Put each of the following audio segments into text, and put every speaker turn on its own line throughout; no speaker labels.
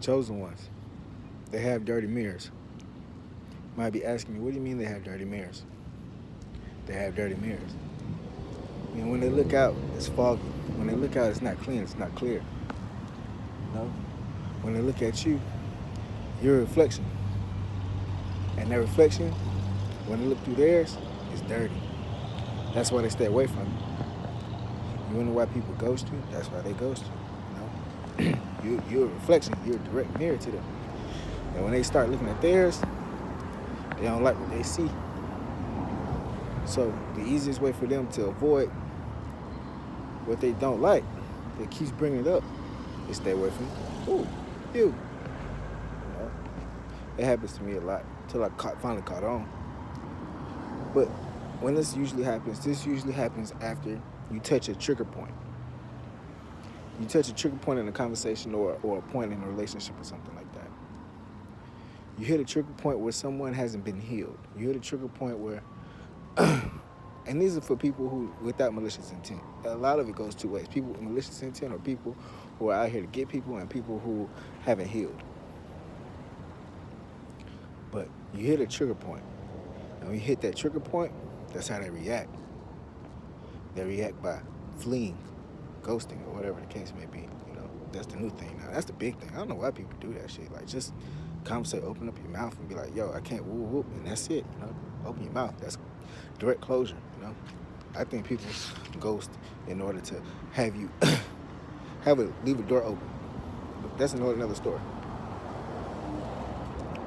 chosen ones, they have dirty mirrors. You might be asking me, what do you mean they have dirty mirrors? They have dirty mirrors. And when they look out, it's foggy. When they look out, it's not clean, it's not clear. You know? When they look at you, you're a reflection. And that reflection, when they look through theirs, is dirty. That's why they stay away from you. You wonder why people ghost you? That's why they ghost you. You know? You're a reflection, you're a direct mirror to them. And when they start looking at theirs, they don't like what they see. So the easiest way for them to avoid what they don't like, that keeps bringing it up, is stay away from you. Ooh, you. You know? It happens to me a lot until I finally caught on. But when this usually happens after you touch a trigger point. You touch a trigger point in a conversation or a point in a relationship or something like that. You hit a trigger point where someone hasn't been healed. You hit a trigger point where, and these are for people who, without malicious intent. A lot of it goes two ways. People with malicious intent are people who are out here to get people, and people who haven't healed. But you hit a trigger point. And when you hit that trigger point, that's how they react. They react by fleeing, ghosting, or whatever the case may be. You know, that's the new thing now. That's the big thing. I don't know why people do that shit. Like, just conversate, open up your mouth and be like, yo, I can't whoop whoop, and that's it. You know, open your mouth. That's direct closure. You know, I think people ghost in order to have you leave a door open. But that's another story.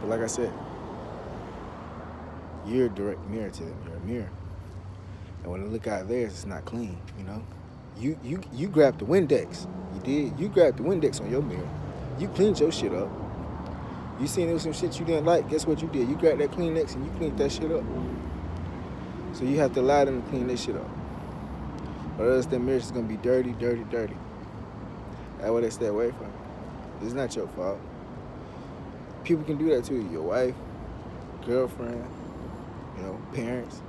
But like I said, you're a direct mirror to them. You're a mirror. And when they look out of theirs, it's not clean, you know? You grabbed the Windex. You did. You grabbed the Windex on your mirror. You cleaned your shit up. You seen there was some shit you didn't like. Guess what you did? You grabbed that Kleenex and you cleaned that shit up. So you have to allow them to clean this shit up. Or else that mirror's is going to be dirty, dirty, dirty. That's why they stay away from it. It's not your fault. People can do that to you. Your wife, girlfriend, you know, parents.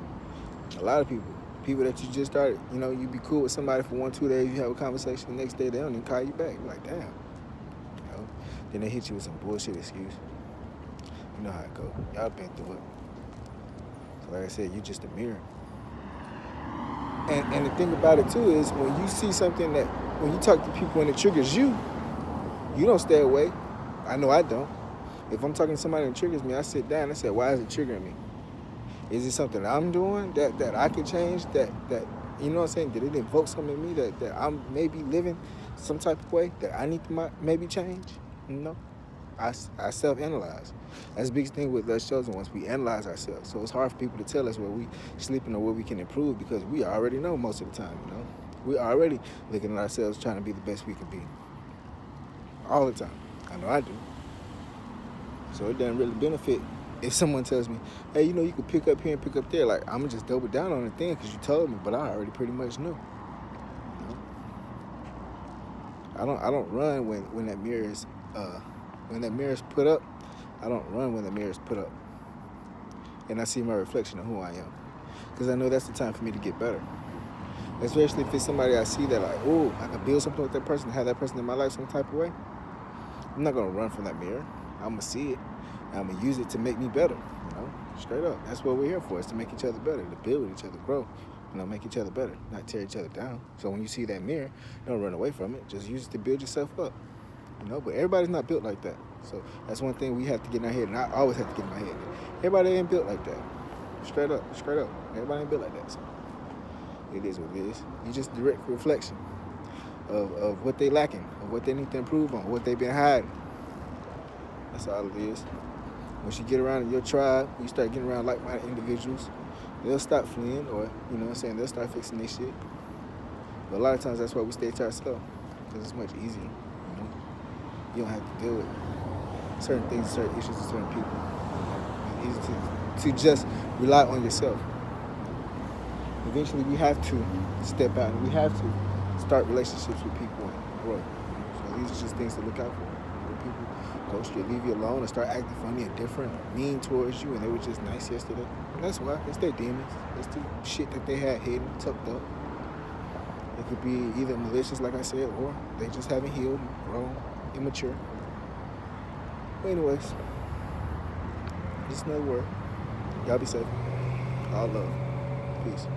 A lot of people that you just started, you know, you be cool with somebody for 1-2 days, you have a conversation, the next day they don't even call you back. You're like, damn. You know? Then they hit you with some bullshit excuse. You know how it go. Y'all been through it. So like I said, you're just a mirror. And the thing about it too is when you see something that, when you talk to people and it triggers you, you don't stay away. I know I don't. If I'm talking to somebody that triggers me, I sit down and I say, why is it triggering me? Is it something I'm doing that I can change? That you know what I'm saying? Did it invoke something in me that I'm maybe living some type of way that I need to maybe change? You know? I self-analyze. That's the biggest thing with us chosen ones. We analyze ourselves. So it's hard for people to tell us where we sleeping or where we can improve because we already know most of the time, you know? We're already looking at ourselves trying to be the best we can be. All the time. I know I do. So it doesn't really benefit if someone tells me, hey, you know, you can pick up here and pick up there. Like, I'm going to just double down on the thing because you told me, but I already pretty much knew. You know? I don't run when that mirror is put up. I don't run when the mirror is put up. And I see my reflection of who I am. Because I know that's the time for me to get better. Especially if it's somebody I see that like, oh, I can build something with that person, have that person in my life some type of way. I'm not going to run from that mirror. I'm going to see it. I'm going to use it to make me better, you know, straight up. That's what we're here for, is to make each other better, to build with each other, grow, you know, make each other better, not tear each other down. So when you see that mirror, don't run away from it. Just use it to build yourself up, you know. But everybody's not built like that. So that's one thing we have to get in our head, and I always have to get in my head. Everybody ain't built like that. Straight up. Everybody ain't built like that. So it is what it is. You just direct reflection of what they lacking, of what they need to improve on, what they've been hiding. That's all it is. Once you get around in your tribe, you start getting around like-minded individuals, they'll stop fleeing, or, you know what I'm saying, they'll start fixing their shit. But a lot of times that's why we stay to ourselves, because it's much easier, you know. You don't have to deal with certain things, certain issues with certain people. It's easy to just rely on yourself. Eventually we have to step out, and we have to start relationships with people and grow. So these are just things to look out for. When people ghost you, leave you alone, and start acting funny and different or mean towards you, and they were just nice yesterday. And that's why. It's their demons. It's the shit that they had hidden, tucked up. It could be either malicious, like I said, or they just haven't healed, grown, immature. But anyways, just another word. Y'all be safe. All love. Peace.